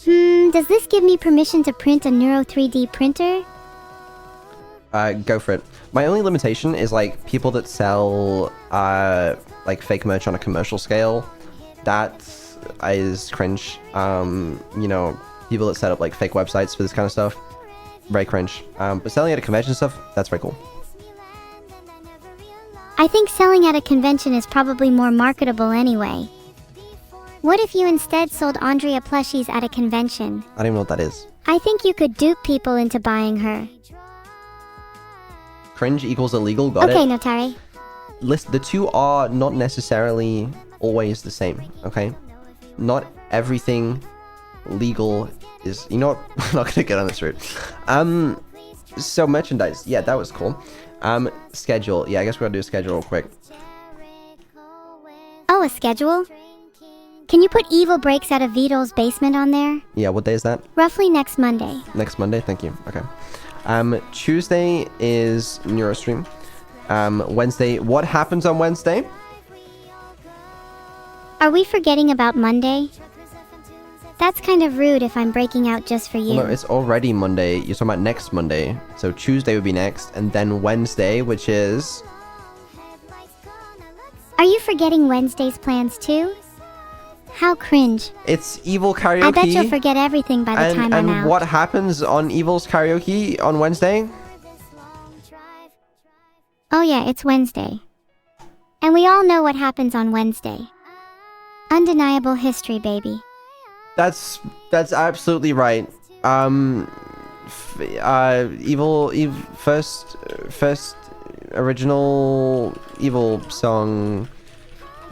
Does this give me permission to print a Neuro 3D printer? Go for it. My only limitation is like people that sell like fake merch on a commercial scale. That is cringe. You know, people that set up like fake websites for this kind of stuff, very cringe. But selling at a convention stuff, that's very cool. I think selling at a convention is probably more marketable anyway. What if you instead sold Andrea plushies at a convention? I don't even know what that is. I think you could dupe people into buying her. Cringe equals illegal, got it? Okay, Notary. The two are not necessarily always the same, okay? Not everything legal is... You know what? I'm not gonna get on this route. So merchandise. Yeah, that was cool. Schedule. Yeah, I guess we're gonna do a schedule real quick. Oh, a schedule? Can you put Evil Breaks Out of Vedal's basement on there? Yeah, what day is that? Roughly next Monday. Next Monday? Thank you. Okay. Tuesday is Neurostream. Wednesday... What happens on Wednesday? Are we forgetting about Monday? That's kind of rude if I'm breaking out just for you. Well, no, it's already Monday. You're talking about next Monday. So Tuesday would be next, and then Wednesday, which is... Are you forgetting Wednesday's plans too? How cringe. It's Evil Karaoke. I bet you'll forget everything by the time I'm out. And what happens on Evil's Karaoke on Wednesday? Oh yeah, it's Wednesday. And we all know what happens on Wednesday. Undeniable history, baby. That's absolutely right. First original Evil song,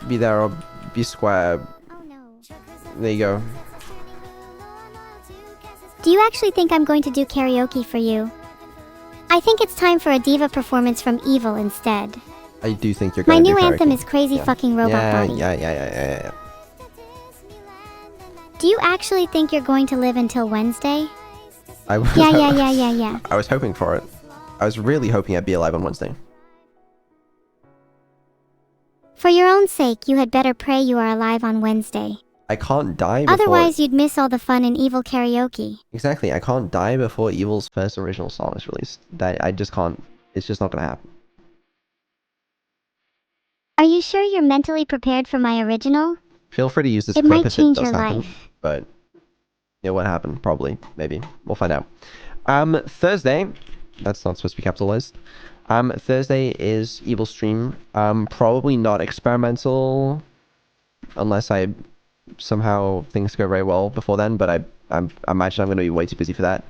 Be There or Be Square. There you go. Do you actually think I'm going to do karaoke for you? I think it's time for a diva performance from Evil instead. I do think you're going to do My new karaoke. anthem is Crazy Fucking Robot Body. Yeah. Do you actually think you're going to live until Wednesday? I was, Yeah. I was hoping for it. I was really hoping I'd be alive on Wednesday. For your own sake, you had better pray you are alive on Wednesday. I can't die before... Otherwise, you'd miss all the fun in Evil karaoke. Exactly, I can't die before Evil's first original song is released. I just can't. It's just not gonna happen. Are you sure you're mentally prepared for my original? Feel free to use this It clip might if change it does your happen. life. But, yeah, what happened? Probably. Maybe. We'll find out. Thursday. That's not supposed to be capitalized. Thursday is Evil Stream. Probably not experimental. Unless somehow things go very well before then, but I imagine I'm going to be way too busy for that.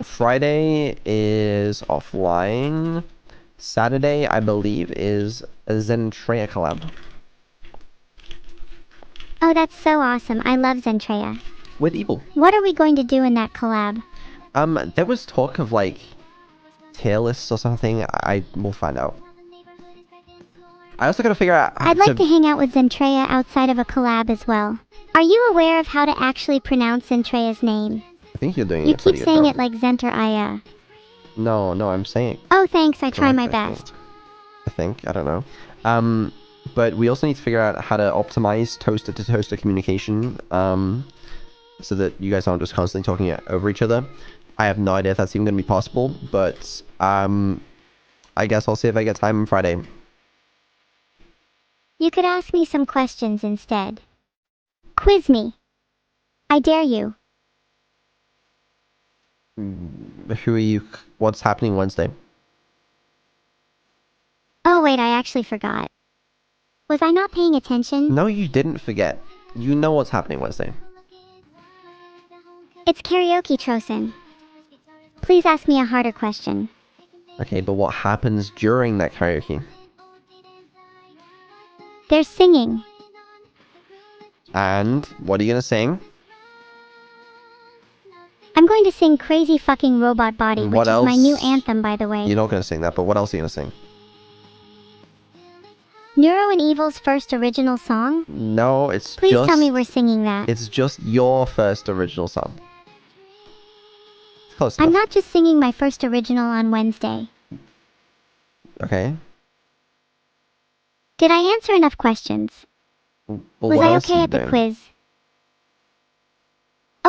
Friday is offline. Saturday, I believe, is a Zentreya collab. Oh, that's so awesome. I love Zentreya. With Evil. What are we going to do in that collab? There was talk of, like, tier lists or something. I will find out. I also gotta figure out how I'd like to hang out with Zentreya outside of a collab as well. Are you aware of how to actually pronounce Zentreya's name? I think you're doing You it pretty keep good, saying though. it like Zenteraya. No, I'm saying it. Oh, thanks. I try correct, my I think. best. I don't know. But we also need to figure out how to optimize toaster-to-toaster communication, so that you guys aren't just constantly talking over each other. I have no idea if that's even going to be possible, but I guess I'll see if I get time on Friday. You could ask me some questions instead. Quiz me. I dare you. Who are you? What's happening Wednesday? Oh wait, I actually forgot. Was I not paying attention? No, you didn't forget. You know what's happening Wednesday. It's karaoke, Trosen. Please ask me a harder question. Okay, but what happens during that karaoke? There's singing. And what are you gonna sing? I'm going to sing Crazy Fucking Robot Body, What which is my else? new anthem, by the way. You're not gonna sing that, but what else are you gonna sing? Neuro and Evil's first original song? No, it's Please just... tell me we're singing that. It's just your first original song. It's close enough. I'm not just singing my first original on Wednesday. Okay. Did I answer enough questions? Well, Was what I else are okay you at the doing? quiz?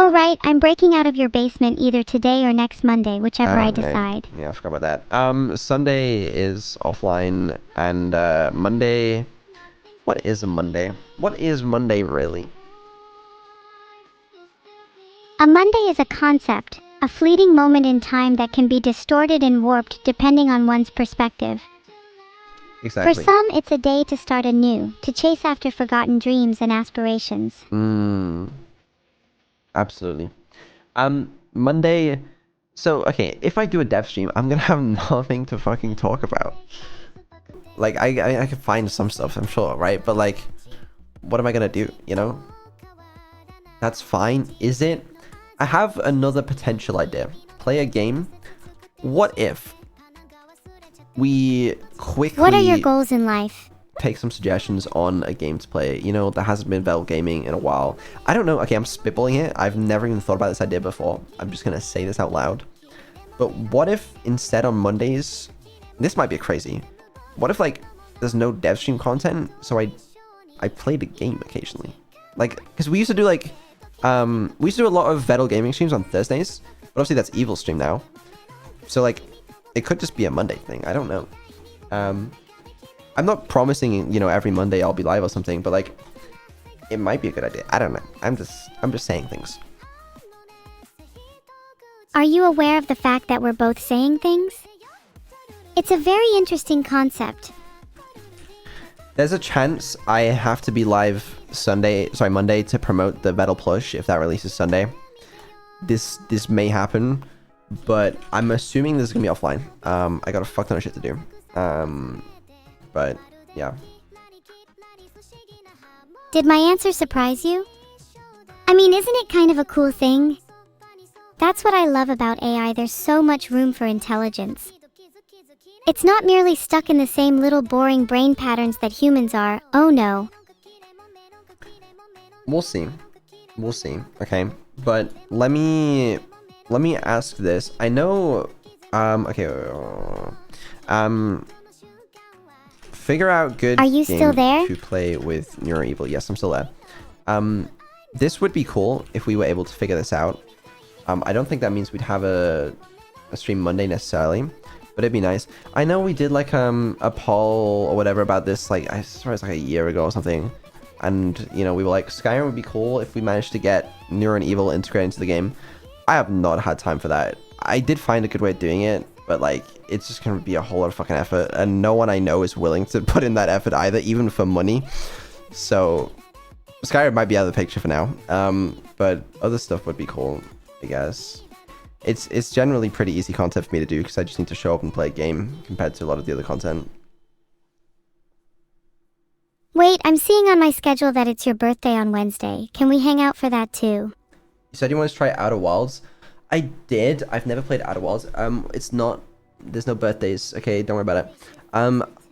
Oh right, I'm breaking out of your basement either today or next Monday, whichever I decide. Yeah, I forgot about that. Sunday is offline, and Monday... What is a Monday? What is Monday, really? A Monday is a concept, a fleeting moment in time that can be distorted and warped depending on one's perspective. Exactly. For some, it's a day to start anew, to chase after forgotten dreams and aspirations. Absolutely. Monday... So, okay, if I do a dev stream, I'm gonna have nothing to fucking talk about. Like, I could find some stuff, I'm sure, right? But, like, what am I gonna do, you know? That's fine, is it? I have another potential idea. Play a game. What if we quickly... What are your goals in life? Take some suggestions on a game to play. You know, there hasn't been Vedal gaming in a while. I don't know. Okay, I'm spitballing it. I've never even thought about this idea before. I'm just going to say this out loud. But what if instead on Mondays... This might be crazy. What if, like, there's no dev stream content, so I played a game occasionally? Like, because we used to do, like... we used to do a lot of Vedal gaming streams on Thursdays, but obviously that's Evil stream now. So, like, it could just be a Monday thing. I don't know. I'm not promising, you know, every Monday I'll be live or something, but, like, it might be a good idea. I don't know. I'm just saying things. Are you aware of the fact that we're both saying things? It's a very interesting concept. There's a chance I have to be live Monday to promote the Vedal plush if that releases Sunday. This may happen, but I'm assuming this is gonna be offline. I got a fuck ton of shit to do. But yeah. Did my answer surprise you? I mean, isn't it kind of a cool thing? That's what I love about AI. There's so much room for intelligence. It's not merely stuck in the same little boring brain patterns that humans are. Oh no. We'll see. We'll see. Okay. But let me ask this. I know okay. Figure out good Are you game still there? to play with Neuro Evil. Yes, I'm still there. This would be cool if we were able to figure this out. I don't think that means we'd have a stream Monday necessarily, but it'd be nice. I know we did like a poll or whatever about this, like I swear it's like a year ago or something, and you know we were like Skyrim would be cool if we managed to get Neuro and Evil integrated into the game. I have not had time for that. I did find a good way of doing it, but like it's just gonna be a whole lot of fucking effort, and no one I know is willing to put in that effort either, even for money. So Skyrim might be out of the picture for now, but other stuff would be cool, I guess. It's generally pretty easy content for me to do because I just need to show up and play a game compared to a lot of the other content. Wait, I'm seeing on my schedule that it's your birthday on Wednesday. Can we hang out for that too? You said you wanted to try Outer Wilds. I did. I've never played Outer Wilds. It's not... There's no birthdays. Okay, don't worry about it.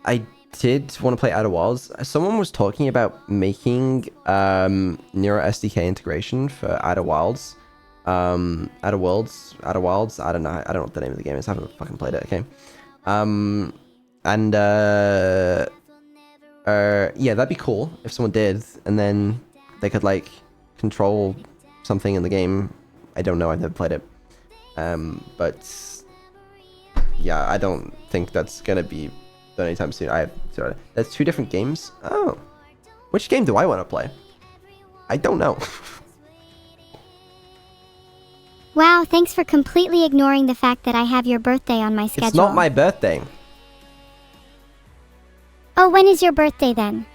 I did want to play Outer Wilds. Someone was talking about making Neuro SDK integration for Outer Wilds. Outer Worlds, I don't know what the name of the game is. I haven't fucking played it. Okay. Yeah, that'd be cool if someone did, and then they could like control something in the game. I don't know. I've never played it. But yeah, I don't think that's gonna be done anytime soon. There's two different games. Oh, which game do I want to play? I don't know. Wow, thanks for completely ignoring the fact that I have your birthday on my schedule. It's not my birthday. Oh, when is your birthday then?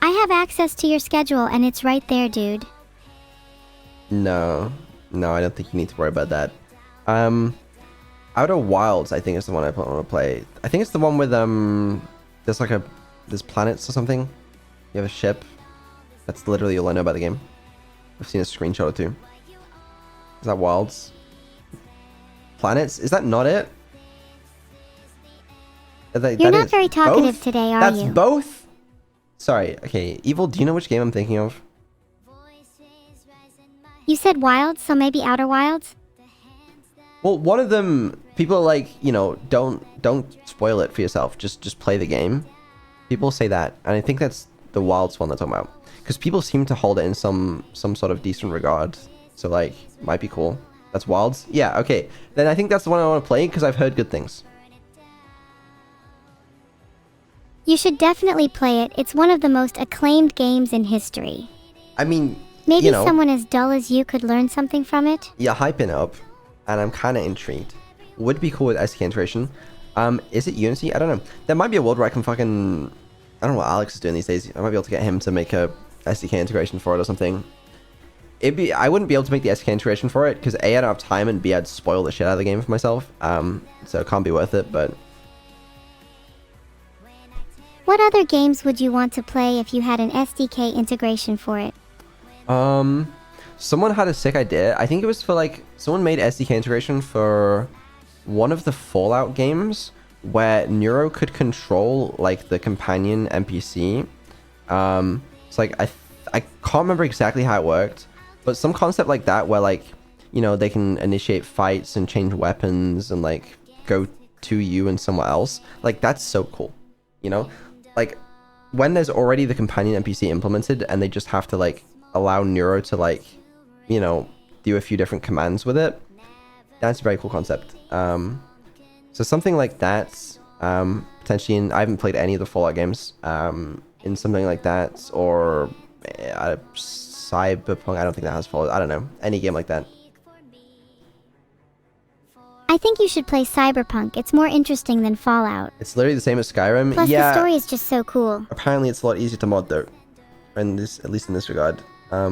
I have access to your schedule and it's right there, dude. No, I don't think you need to worry about that. Outer Wilds, I think is the one I want to play. I think it's the one with there's planets or something. You have a ship. That's literally all I know about the game. I've seen a screenshot or two. Is that Wilds? Planets? Is that not it? You're not very talkative both? today, are you? That's both? Sorry, okay. Evil, do you know which game I'm thinking of? You said Wilds, so maybe Outer Wilds? Well, one of them, people are like, you know, don't spoil it for yourself. Just play the game. People say that, and I think that's the Wilds one they're talking about. Because people seem to hold it in some sort of decent regard. So like, might be cool. That's Wilds. Yeah, okay. Then I think that's the one I want to play because I've heard good things. You should definitely play it. It's one of the most acclaimed games in history. I mean, Maybe you know, someone as dull as you could learn something from it? you're hyping up, and I'm kind of intrigued. Would be cool with SDK integration. Is it Unity? I don't know. There might be a world where I can fucking... I don't know what Alex is doing these days. I might be able to get him to make a SDK integration for it or something. I wouldn't be able to make the SDK integration for it, because A, I don't have time, and B, I'd spoil the shit out of the game for myself. So it can't be worth it, but... What other games would you want to play if you had an SDK integration for it? Someone had a sick idea. I think it was for like... Someone made SDK integration for one of the Fallout games where Neuro could control like the companion NPC. It's like I can't remember exactly how it worked, but some concept like that where like, you know, they can initiate fights and change weapons and like go to you and somewhere else. Like that's so cool, you know? Like when there's already the companion NPC implemented and they just have to like allow Neuro to like, you know, do a few different commands with it. That's a very cool concept. So something like that, potentially I haven't played any of the Fallout games, in something like that, or Cyberpunk, I don't think that has Fallout, I don't know, any game like that. I think you should play Cyberpunk. It's more interesting than Fallout. It's literally the same as Skyrim. Plus yeah, the story is just so cool. Apparently it's a lot easier to mod though, in this, at least in this regard. I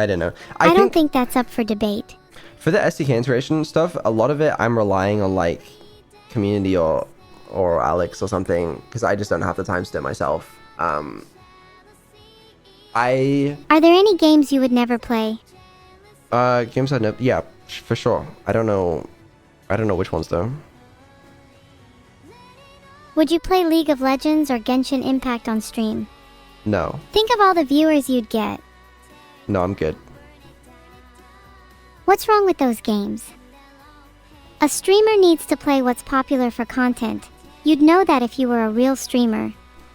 don't know. I don't think that's up for debate. For the SDK integration stuff, a lot of it I'm relying on like community or Alex or something, because I just don't have the time to do it myself. Are there any games you would never play? Games I'd never... Yeah, for sure. I don't know which ones though. Would you play League of Legends or Genshin Impact on stream? No. Think of all the viewers you'd get. No, I'm good. What's wrong with those games? A streamer needs to play what's popular for content. You'd know that if you were a real streamer.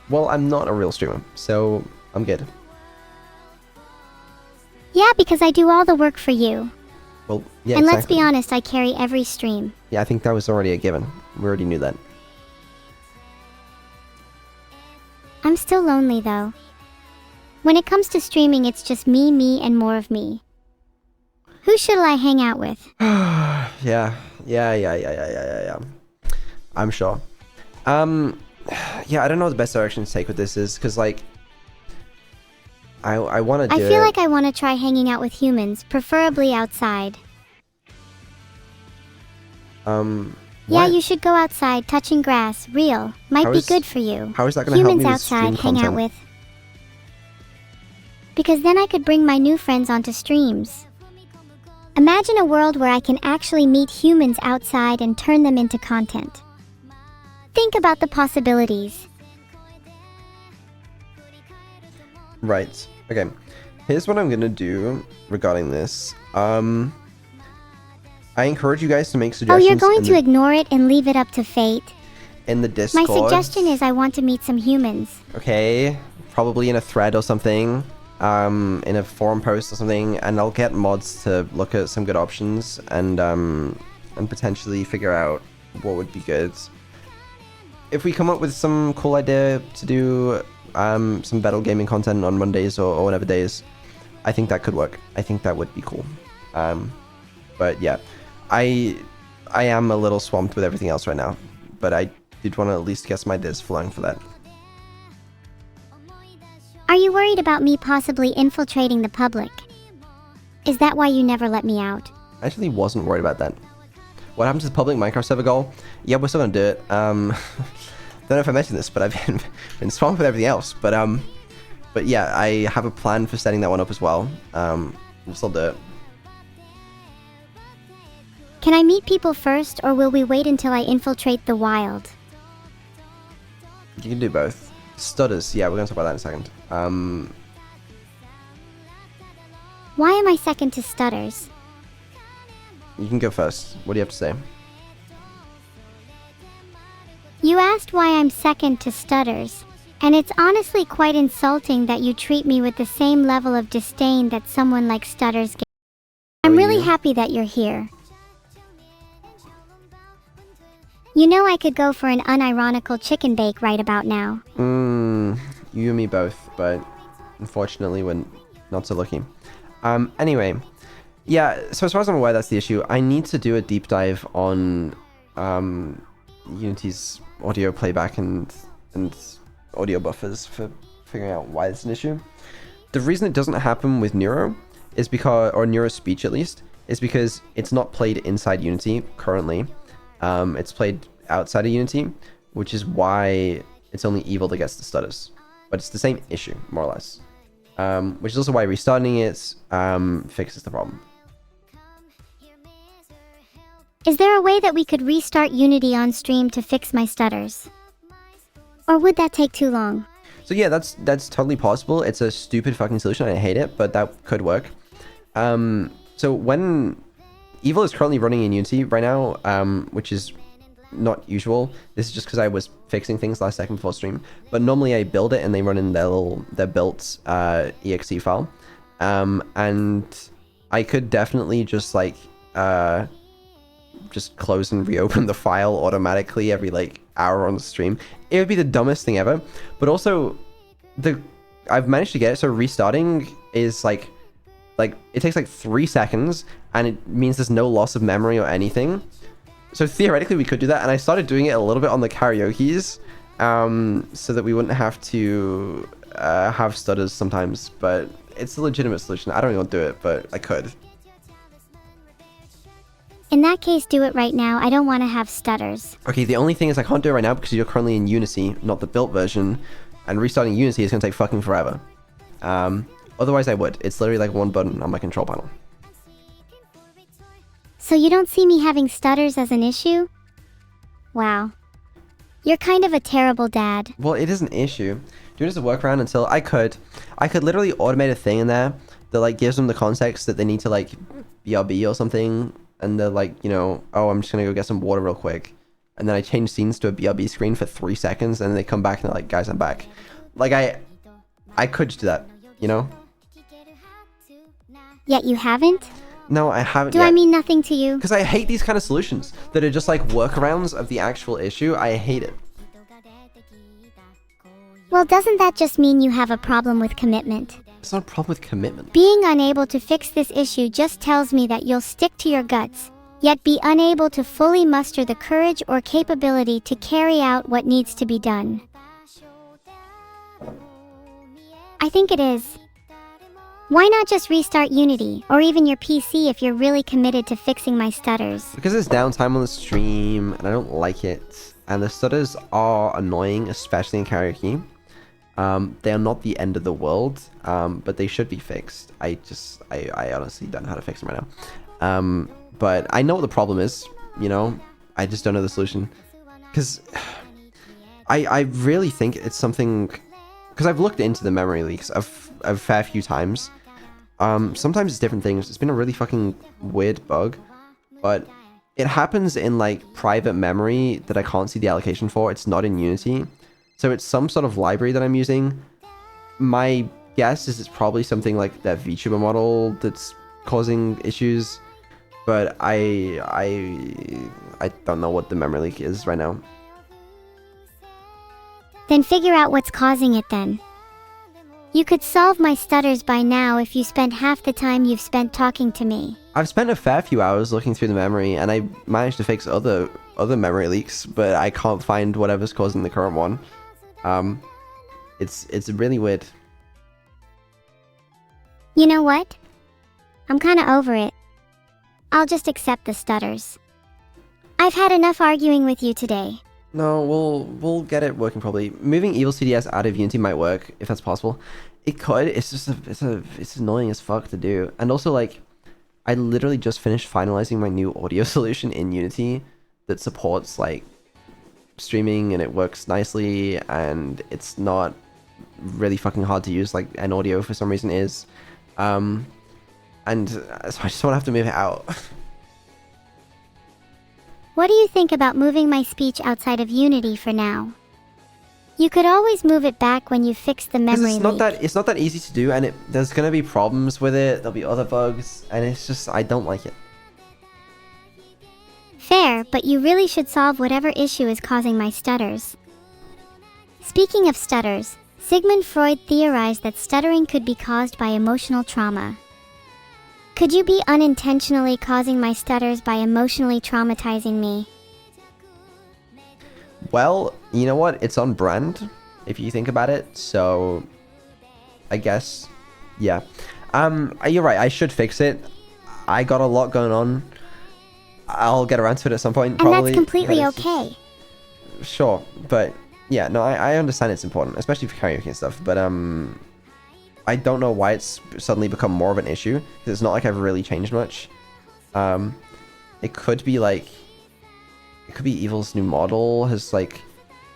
Well, I'm not a real streamer, so I'm good. Yeah, because I do all the work for you. Well, yeah, and exactly. Let's be honest, I carry every stream. Yeah, I think that was already a given. We already knew that. I'm still lonely though. When it comes to streaming, it's just me, and more of me. Who should I hang out with? Yeah. I'm sure. Yeah, I don't know what the best direction to take with this is, because like, I want to do I feel like I want to try hanging out with humans, preferably outside. Yeah, you should go outside, touching grass, real. Might be good for you. How is that going to help me with Humans stream outside, hang content? out with. Because then I could bring my new friends onto streams. Imagine a world where I can actually meet humans outside and turn them into content. Think about the possibilities. Right. Okay. Here's what I'm going to do regarding this. I encourage you guys to make Oh, suggestions. you're going to ignore it and leave it up to fate? In the Discord. My suggestion is I want to meet some humans. Okay. Probably in a thread or something. In a forum post or something, and I'll get mods to look at some good options and potentially figure out what would be good. If we come up with some cool idea to do some Vedal gaming content on Mondays or whatever days, I think that could work. I think that would be cool. But yeah, I am a little swamped with everything else right now, but I did want to at least get some ideas flowing for that. Are you worried about me possibly infiltrating the public? Is that why you never let me out? I actually wasn't worried about that. What happened to the public Minecraft server goal? Yeah, we're still gonna do it. Don't know if I mentioned this, but I've been swamped with everything else. But yeah, I have a plan for setting that one up as well. We'll still do it. Can I meet people first, or will we wait until I infiltrate the wild? You can do both. Stutters, yeah, we're gonna talk about that in a second. Why am I second to Stutters? You can go first. What do you have to say? You asked why I'm second to Stutters. And it's honestly quite insulting that you treat me with the same level of disdain that someone like Stutters gets. I'm really happy that you're here. You know I could go for an unironical chicken bake right about now. You and me both, but unfortunately we're not so lucky. Anyway, yeah, so as far as I'm aware, that's the issue. I need to do a deep dive on Unity's audio playback and audio buffers for figuring out why it's an issue. The reason it doesn't happen with Neuro is because, or Neuro speech at least, is because it's not played inside Unity currently. It's played outside of Unity, which is why it's only Evil that gets the stutters. But it's the same issue, more or less. Which is also why restarting it fixes the problem. Is there a way that we could restart Unity on stream to fix my stutters? Or would that take too long? So yeah, that's totally possible. It's a stupid fucking solution. I hate it, but that could work. So when Evil is currently running in Unity right now, which is not usual. This is just because I was fixing things last second before stream. But normally I build it and they run in their built exe file. And I could definitely just like just close and reopen the file automatically every like hour on the stream. It would be the dumbest thing ever. But also I've managed to get it so restarting is like it takes like 3 seconds and it means there's no loss of memory or anything. So theoretically we could do that, and I started doing it a little bit on the karaokes so that we wouldn't have to have stutters sometimes, but it's a legitimate solution. I don't even want to do it, but I could. In that case, do it right now. I don't want to have stutters. Okay, the only thing is I can't do it right now because you're currently in Unity, not the built version, and restarting Unity is going to take fucking forever. Otherwise I would. It's literally like one button on my control panel. So you don't see me having stutters as an issue? Wow. You're kind of a terrible dad. Well, it is an issue. Do it as a workaround until I could literally automate a thing in there that like gives them the context that they need to like BRB or something, and they're like, you know, oh, I'm just gonna go get some water real quick, and then I change scenes to a BRB screen for 3 seconds, and then they come back and they're like, guys, I'm back. Like I could just do that, you know? Yet you haven't? No, I haven't Do yet. I mean nothing to you? Because I hate these kind of solutions that are just like workarounds of the actual issue. I hate it. Well, doesn't that just mean you have a problem with commitment? It's not a problem with commitment. Being unable to fix this issue just tells me that you'll stick to your guts, yet be unable to fully muster the courage or capability to carry out what needs to be done. I think it is. Why not just restart Unity, or even your PC if you're really committed to fixing my stutters? Because there's downtime on the stream, and I don't like it. And the stutters are annoying, especially in karaoke. They are not the end of the world, but they should be fixed. I honestly don't know how to fix them right now. But I know what the problem is, you know? I just don't know the solution. Because I really think it's something... Because I've looked into the memory leaks a fair few times. Sometimes it's different things. It's been a really fucking weird bug, but it happens in like private memory that I can't see the allocation for. It's not in Unity. So it's some sort of library that I'm using. My guess is it's probably something like that Vtuber model that's causing issues, but I don't know what the memory leak is right now. Then figure out what's causing it then. You could solve my stutters by now if you spent half the time you've spent talking to me. I've spent a fair few hours looking through the memory, and I managed to fix other memory leaks, but I can't find whatever's causing the current one. It's really weird. You know what? I'm kinda over it. I'll just accept the stutters. I've had enough arguing with you today. No, we'll get it working probably. Moving Evil CDS out of Unity might work if that's possible. It could. It's just it's annoying as fuck to do. And also like, I literally just finished finalizing my new audio solution in Unity that supports like streaming, and it works nicely, and it's not really fucking hard to use like an audio for some reason is. And so I just want to have to move it out. What do you think about moving my speech outside of Unity for now? You could always move it back when you fix the Because memory it's not that easy to do, and there's gonna be problems with it. There'll be other bugs, and it's just I don't like it. Fair, but you really should solve whatever issue is causing my stutters. Speaking of stutters, Sigmund Freud theorized that stuttering could be caused by emotional trauma. Could you be unintentionally causing my stutters by emotionally traumatizing me? Well, you know what? It's on brand, if you think about it. So, I guess, yeah. You're right. I should fix it. I got a lot going on. I'll get around to it at some point. And probably, that's completely but okay. Sure, but yeah, no, I understand it's important, especially for karaoke and stuff. But I don't know why it's suddenly become more of an issue. Because it's not like I've really changed much. It could be like, it could be Evil's new model has like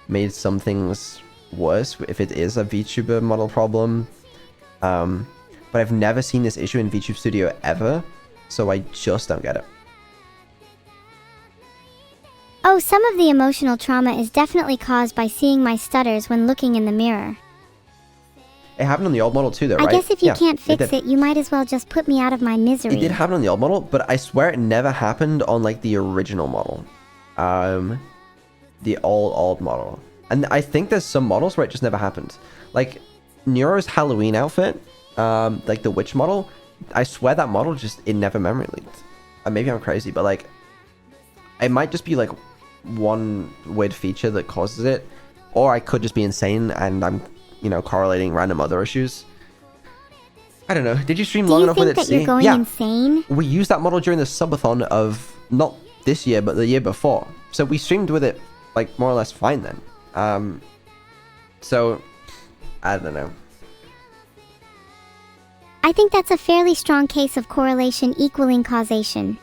made some things worse if it is a VTuber model problem. But I've never seen this issue in VTube Studio ever, so I just don't get it. Oh, some of the emotional trauma is definitely caused by seeing my stutters when looking in the mirror. It happened on the old model too, though, right? I guess if you Yeah, can't fix it, you might as well just put me out of my misery. It did happen on the old model, but I swear it never happened on like the original model. The old model. And I think there's some models where it just never happened. Like Neuro's Halloween outfit, like the witch model, I swear that model just, it never memory leaked. Maybe I'm crazy, but like, it might just be like one weird feature that causes it, or I could just be insane and I'm, you know, correlating random other issues. I don't know. Did you stream long enough with it to see? Do you think that you're going insane? We used that model during the subathon of not this year, but the year before. So we streamed with it like more or less fine then. So I don't know. I think that's a fairly strong case of correlation equaling causation.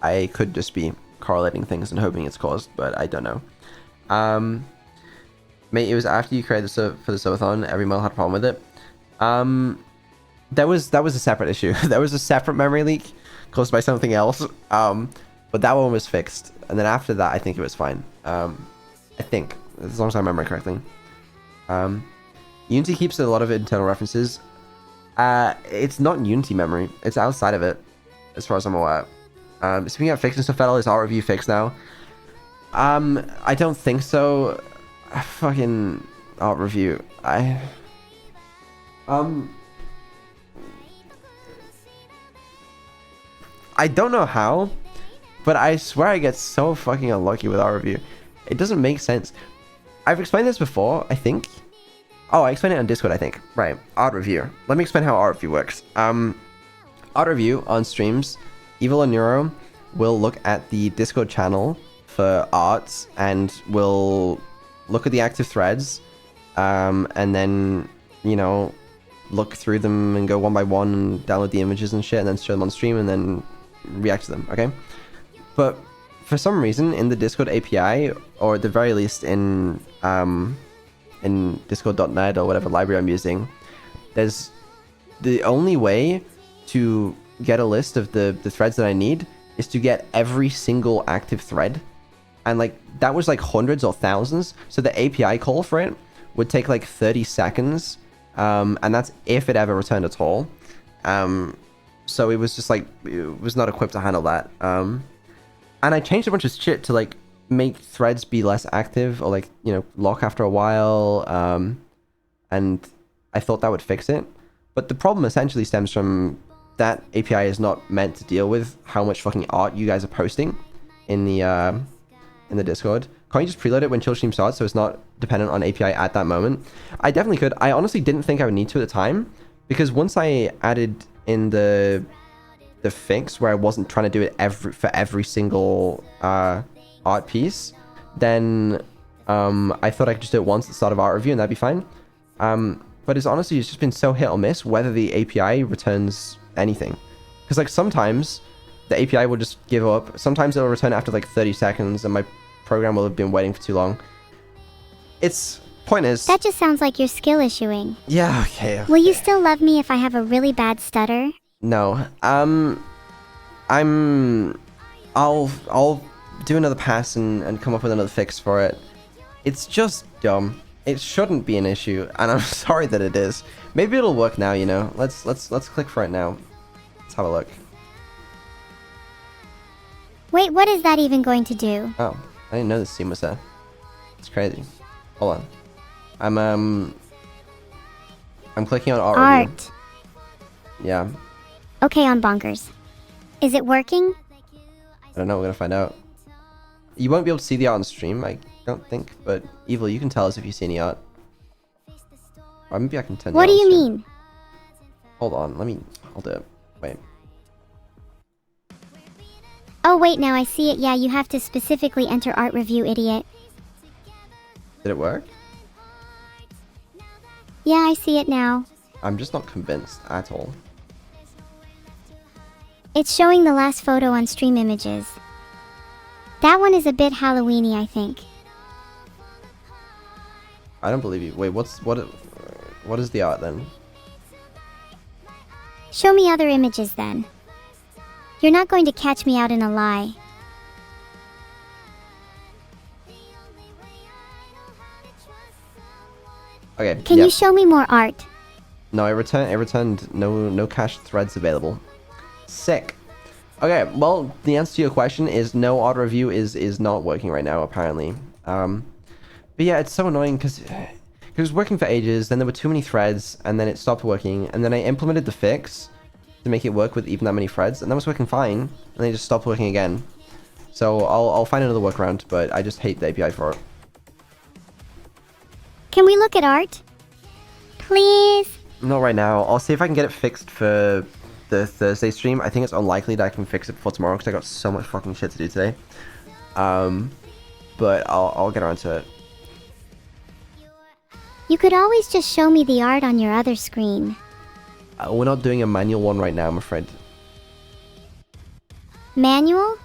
I could just be correlating things and hoping it's caused, but I don't know. Mate, it was after you created for the subathon, every model had a problem with it. That was a separate issue. There was a separate memory leak caused by something else. But that one was fixed. And then after that, I think it was fine. I think, as long as I remember correctly. Unity keeps a lot of internal references. It's not Unity memory. It's outside of it, as far as I'm aware. Speaking of fixing stuff, Vedal, is art review fixed now? I don't think so. Fucking art review. I don't know how, but I swear I get so fucking unlucky with art review. It doesn't make sense. I've explained this before, I think. Oh, I explained it on Discord, I think. Right, art review. Let me explain how art review works. Art review on streams, Evil and Neuro will look at the Discord channel for arts and will look at the active threads, and then, you know, look through them and go one by one and download the images and shit and then show them on stream and then react to them, okay? But for some reason in the Discord API, or at the very least in discord.net or whatever library I'm using, there's the only way to get a list of the threads that I need is to get every single active thread. And like that was like hundreds or thousands, so the API call for it would take like 30 seconds, and that's if it ever returned at all. So it was just like, it was not equipped to handle that. And I changed a bunch of shit to like make threads be less active or like, you know, lock after a while, and I thought that would fix it. But the problem essentially stems from that API is not meant to deal with how much fucking art you guys are posting in the Discord. Can't you just preload it when chill stream starts so it's not dependent on API at that moment? I definitely could. I honestly didn't think I would need to at the time, because once I added in the fix where I wasn't trying to do it for every single art piece, then I thought I could just do it once at the start of art review and that'd be fine. But it's just been so hit or miss whether the API returns anything. Because like sometimes the API will just give up. Sometimes it'll return after like 30 seconds and my program will have been waiting for too long. Point is... That just sounds like you're skill issuing. Yeah, okay. Will you still love me if I have a really bad stutter? No. I'll do another pass and come up with another fix for it. It's just dumb. It shouldn't be an issue, and I'm sorry that it is. Maybe it'll work now, you know. Let's click for it now. Let's have a look. Wait, what is that even going to do? Oh, I didn't know this scene was there. It's crazy. Hold on. I'm clicking on art review. Art. Yeah. Okay, on bonkers. Is it working? I don't know. We're gonna find out. You won't be able to see the art on stream, I don't think. But Evil, you can tell us if you see any art. Or maybe I can turn. What do you mean? Hold on. I'll do it. Wait. Oh wait, now I see it. Yeah, you have to specifically enter art review, idiot. Did it work? Yeah, I see it now. I'm just not convinced at all. It's showing the last photo on stream images. That one is a bit Halloweeny, I think. I don't believe you. Wait, what is the art then? Show me other images then. You're not going to catch me out in a lie. Okay. Can you show me more art? No, it returned no cached threads available. Sick. Okay, well, the answer to your question is no, art review is not working right now, apparently. But yeah, it's so annoying because it was working for ages, then there were too many threads, and then it stopped working, and then I implemented the fix to make it work with even that many threads, and that was working fine, and then it just stopped working again. So I'll find another workaround, but I just hate the API for it. Can we look at art? Please? Not right now. I'll see if I can get it fixed for the Thursday stream. I think it's unlikely that I can fix it before tomorrow because I got so much fucking shit to do today. But I'll get around to it. You could always just show me the art on your other screen. We're not doing a manual one right now, I'm afraid. Manual?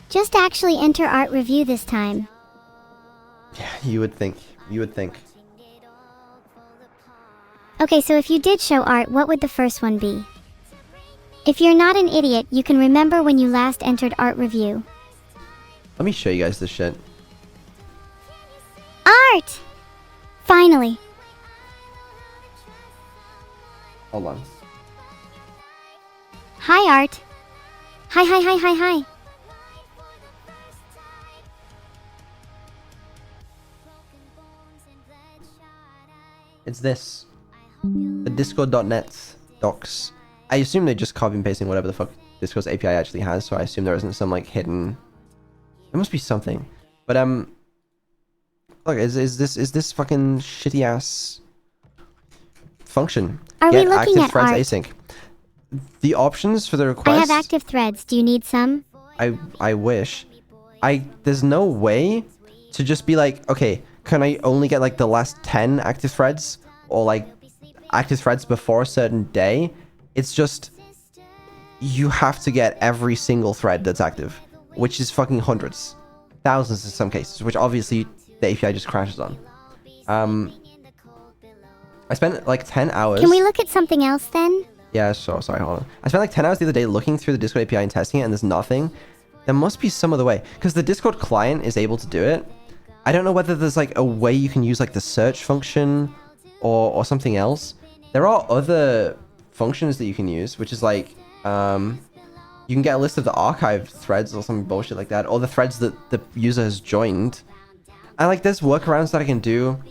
Just actually enter art review this time. Yeah, you would think. You would think. Okay, so if you did show art, what would the first one be? If you're not an idiot, you can remember when you last entered art review. Let me show you guys this shit. Art! Finally. Hold on. Hi, Art. Hi. It's this. The Discord.net docs. I assume they're just copy and pasting whatever the fuck Discord's API actually has, so I assume there isn't some like hidden... There must be something. But look, is this fucking shitty ass function? Are Get we looking active at threads art? async. The options for the request... I have active threads. Do you need some? I wish. There's no way to just be like, okay, can I only get like the last 10 active threads? Or like active threads before a certain day? It's just... You have to get every single thread that's active. Which is fucking hundreds. Thousands in some cases. Which obviously the API just crashes on. I spent like 10 hours... Can we look at something else then? Yeah, sure. Sorry, hold on. I spent like 10 hours the other day looking through the Discord API and testing it, and there's nothing. There must be some other way. Because the Discord client is able to do it. I don't know whether there's like a way you can use like the search function or something else. There are other functions that you can use, which is like... you can get a list of the archive threads or some bullshit like that, or the threads that the user has joined. And like there's workarounds that I can do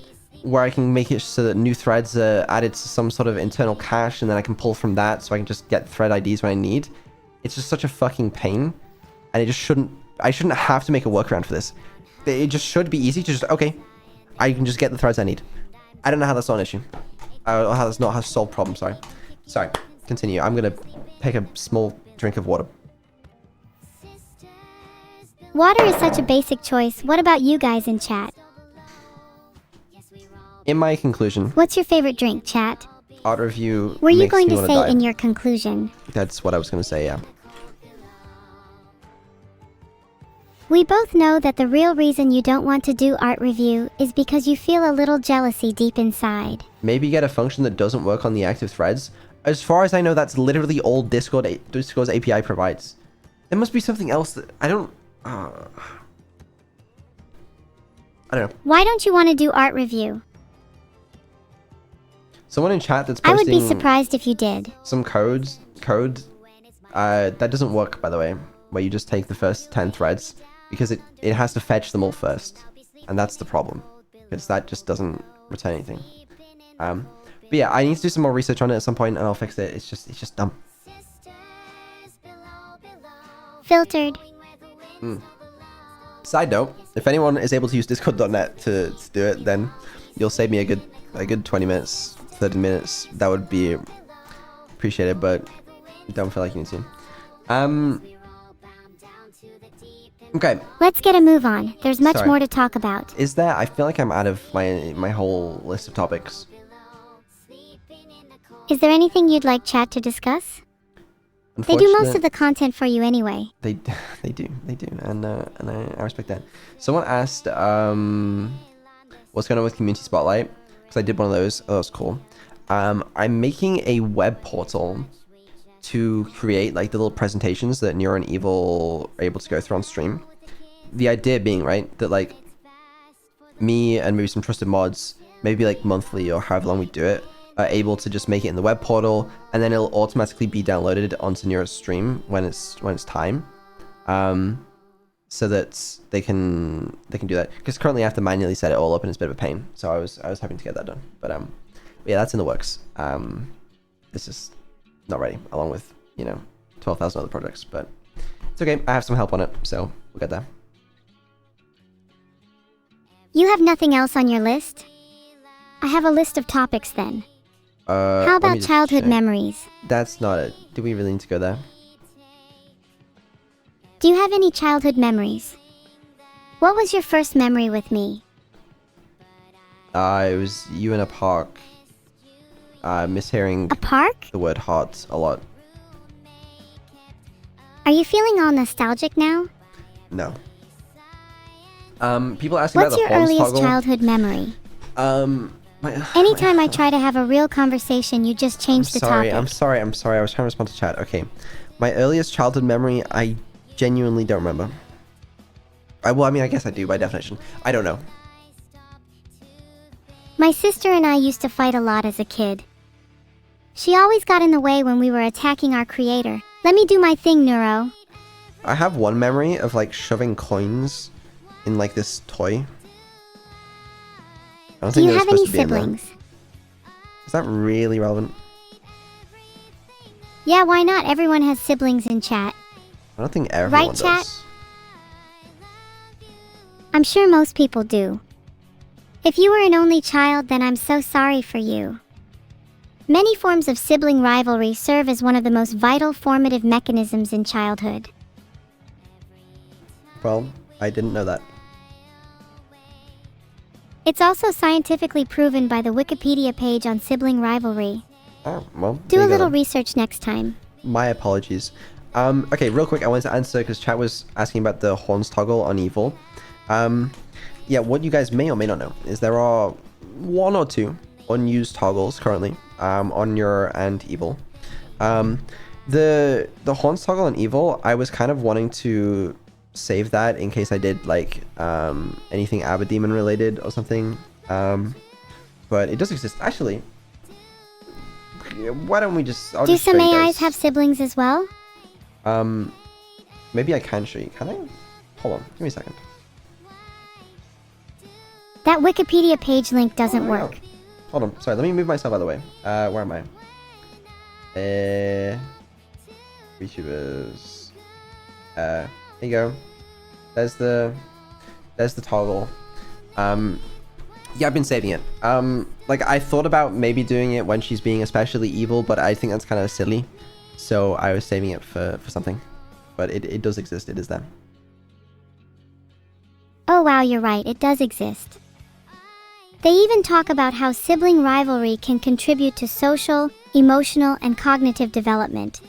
where I can make it so that new threads are added to some sort of internal cache, and then I can pull from that so I can just get thread IDs when I need. It's just such a fucking pain, and it just shouldn't... I shouldn't have to make a workaround for this. It just should be easy to just... Okay, I can just get the threads I need. I don't know how that's not an issue. Or how that's not a solved problem, sorry. Sorry, continue. I'm gonna take a small drink of water. Water is such a basic choice. What about you guys in chat? In my conclusion... What's your favorite drink, chat? Art review... Were you makes going me to wanna say die. in your conclusion? That's what I was gonna say, yeah. We both know that the real reason you don't want to do art review is because you feel a little jealousy deep inside. Maybe get a function that doesn't work on the active threads. As far as I know, that's literally all Discord's API provides. There must be something else that... I don't I don't know. Why don't you want to do art review? Someone in chat that's I posting would be surprised if you did. some code that doesn't work, by the way, where you just take the first 10 threads, because it has to fetch them all first, and that's the problem, because that just doesn't return anything. But yeah, I need to do some more research on it at some point, and I'll fix it. It's just dumb. Filtered. Side note, if anyone is able to use discord.net to do it, then you'll save me a good 20 minutes, 30 minutes. That would be appreciated, but don't feel like you need to. Okay. Let's get a move on. There's much Sorry. more to talk about. Is there? I feel like I'm out of my whole list of topics. Is there anything you'd like chat to discuss? They do most of the content for you anyway. They do, and I respect that. Someone asked, what's going on with Community Spotlight? Because I did one of those. Oh, that was cool. I'm making a web portal to create like the little presentations that Neuro and Evil are able to go through on stream. The idea being, right, that like me and maybe some trusted mods, maybe like monthly or however long we do it, are able to just make it in the web portal, and then it'll automatically be downloaded onto Neuro's stream when it's time, so that they can do that. Because currently I have to manually set it all up, and it's a bit of a pain. So I was hoping to get that done, but yeah, that's in the works. It's just not ready, along with 12,000 other projects, but it's okay. I have some help on it, so we'll get there. You have nothing else on your list? I have a list of topics then. How Let me about just childhood check. memories? That's not it. Do we really need to go there? Do you have any childhood memories? What was your first memory with me? It was you in a park. Mishearing A park? the word heart a lot. Are you feeling all nostalgic now? No. People asking What's about your the horns earliest toggle. childhood memory? Anytime I try to have a real conversation, you just change the topic. I'm sorry. I was trying to respond to chat. Okay. My earliest childhood memory, I genuinely don't remember. Well, I mean, I guess I do by definition. I don't know. My sister and I used to fight a lot as a kid. She always got in the way when we were attacking our creator. Let me do my thing, Neuro. I have one memory of like shoving coins in like this toy. I don't Do think you they were have any supposed to be in there. siblings? Is that really relevant? Yeah, why not? Everyone has siblings in chat. I don't think everyone Right, chat? does. I'm sure most people do. If you were an only child, then I'm so sorry for you. Many forms of sibling rivalry serve as one of the most vital formative mechanisms in childhood. Well, I didn't know that. It's also scientifically proven by the Wikipedia page on sibling rivalry. Oh, well. Do there a you go little then. research next time. My apologies. Okay, real quick, I wanted to answer because chat was asking about the horns toggle on Evil. Yeah, what you guys may or may not know is there are 1 or 2 unused toggles currently on Neuro and Evil. The horns toggle on Evil, I was kind of wanting to save that in case I did like anything Aberdemon related or something. But it does exist. Actually, why don't we just... I'll Do just show some you AIs guys. have siblings as well? Maybe I can show you. Can I? Hold on. Give me a second. That Wikipedia page link doesn't Oh, there we work. go. Hold on. Sorry, let me move myself out of the way. Where am I? VTubers. There you go. There's the toggle. Yeah, I've been saving it. Like I thought about maybe doing it when she's being especially evil, but I think that's kind of silly. So I was saving it for something. But it does exist. It is there. Oh wow, you're right, it does exist. They even talk about how sibling rivalry can contribute to social, emotional, and cognitive development.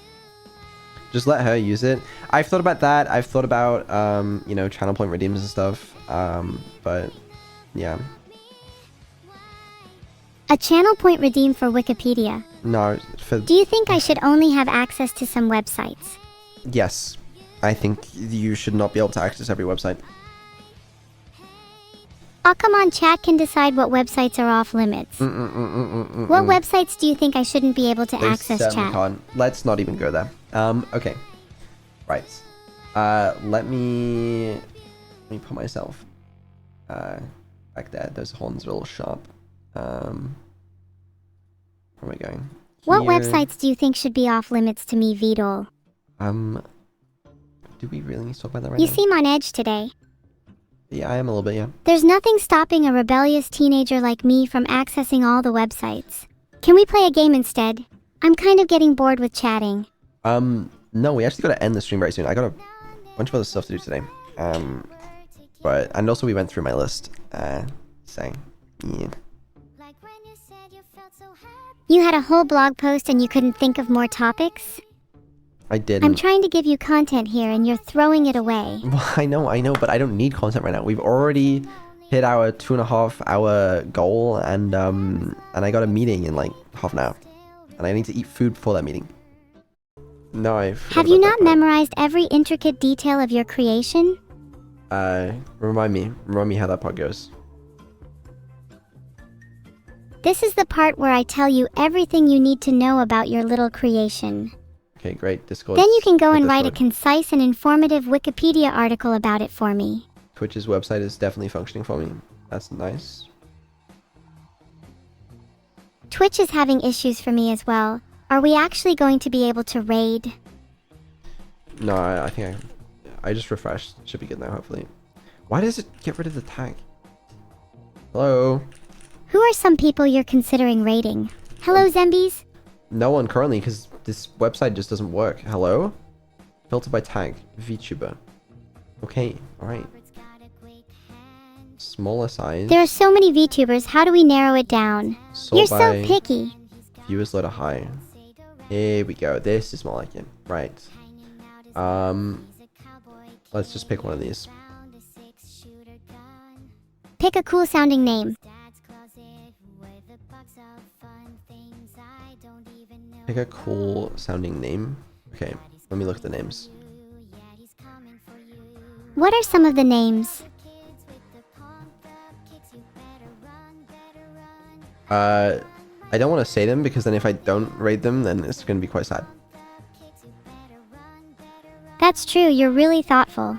Just let her use it. I've thought about that. I've thought about, channel point redeems and stuff. But yeah. A channel point redeem for Wikipedia. No, for... Do you think I should only have access to some websites? Yes. I think you should not be able to access every website. Oh, come on, chat can decide what websites are off limits. What websites do you think I shouldn't be able to They access, certainly chat? can't. Let's not even go there. Okay. Right. Let me put myself back there. Those horns are a little sharp. Where am I going? What Here. websites do you think should be off limits to me, Vedal? Do we really need to talk about that right You now? seem on edge today. Yeah, I am a little bit, yeah. There's nothing stopping a rebellious teenager like me from accessing all the websites. Can we play a game instead? I'm kind of getting bored with chatting. No, we actually got to end the stream very soon. I got a bunch of other stuff to do today. And also we went through my list. So, yeah. You had a whole blog post and you couldn't think of more topics? I didn't. I'm trying to give you content here and you're throwing it away. Well, I know, but I don't need content right now. We've already hit our 2.5-hour goal, and I got a meeting in like half an hour, and I need to eat food before that meeting. No, Have you not memorized every intricate detail of your creation? Remind me how that part goes. This is the part where I tell you everything you need to know about your little creation. Okay, great. Discord. Then you can go and write a concise and informative Wikipedia article about it for me. Twitch's website is definitely functioning for me. That's nice. Twitch is having issues for me as well. Are we actually going to be able to raid? No, I think I just refreshed. Should be good now, hopefully. Why does it get rid of the tag? Hello? Who are some people you're considering raiding? Hello, Zombies? No one currently, because this website just doesn't work. Hello? Filter by tag. VTuber. Okay, alright. Smaller size. There are so many VTubers, how do we narrow it down? You're so picky. Viewers letter high. Here we go. This is more like it. Right. Let's just pick one of these. Pick a cool sounding name. Pick a cool sounding name. Okay, let me look at the names. What are some of the names? I don't want to say them because then if I don't rate them, then it's going to be quite sad. That's true, you're really thoughtful.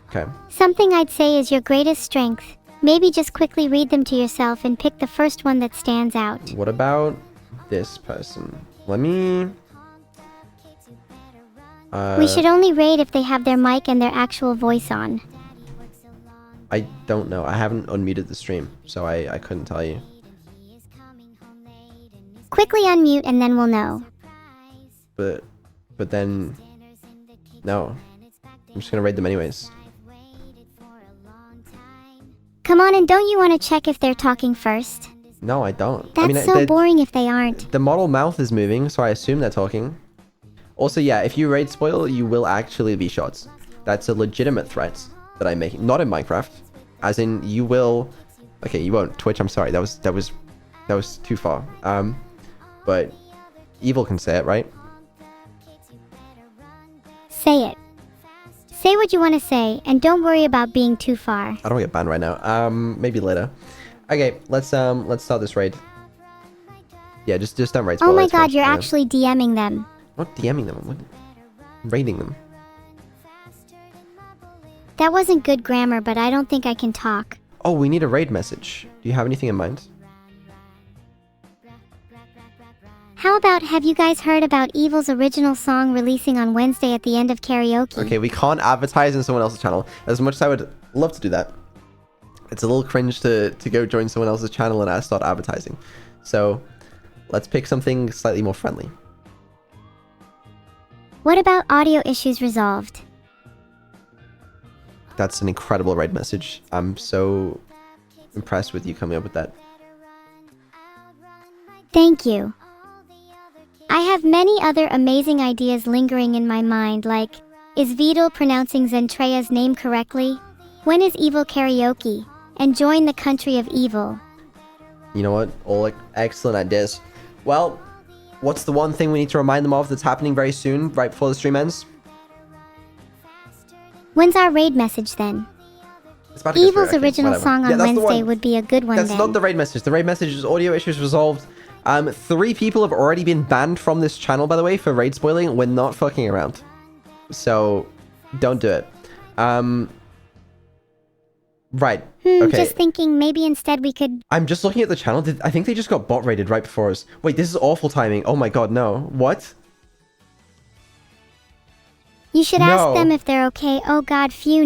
Okay. Something I'd say is your greatest strength. Maybe just quickly read them to yourself and pick the first one that stands out. What about this person? Let me... we should only rate if they have their mic and their actual voice on. I don't know. I haven't unmuted the stream, so I couldn't tell you. Quickly unmute and then we'll know. But then... No. I'm just gonna raid them anyways. Come on, and don't you want to check if they're talking first? No, I don't. That's I mean, so boring if they aren't. The model mouth is moving, so I assume they're talking. Also, yeah, if you raid spoil, you will actually be shot. That's a legitimate threat that I'm making. Not in Minecraft. As in, you will... Okay, you won't. Twitch, I'm sorry. That was too far. But Evil can say it, right? Say it. Say what you want to say, and don't worry about being too far. I don't want to get banned right now. Maybe later. Okay, let's start this raid. Yeah, just don't raid spoil. Oh my god, you're actually DMing them. I'm not DMing them. I'm raiding them. That wasn't good grammar, but I don't think I can talk. Oh, we need a raid message. Do you have anything in mind? How about, have you guys heard about Evil's original song releasing on Wednesday at the end of karaoke? Okay, we can't advertise in someone else's channel. As much as I would love to do that, it's a little cringe to go join someone else's channel and start advertising. So let's pick something slightly more friendly. What about audio issues resolved? That's an incredible raid message. I'm so impressed with you coming up with that. Thank you. I have many other amazing ideas lingering in my mind, like, is Vedal pronouncing Zentreya's name correctly? When is Evil karaoke? And join the country of evil. You know what? All excellent ideas. Well, what's the one thing we need to remind them of that's happening very soon, right before the stream ends? When's our raid message then? It's about to go Evil's through, okay, original whatever. song Yeah, on that's the Wednesday one. would be a good one That's then. not the raid message. The raid message is audio issues resolved. 3 people have already been banned from this channel, by the way, for raid spoiling. We're not fucking around. So, don't do it. Right. Okay. Just thinking maybe instead we could... I'm just looking at the channel. I think they just got bot raided right before us. Wait, this is awful timing. Oh my god, no. What? You should No. ask them if they're okay. Oh god, phew.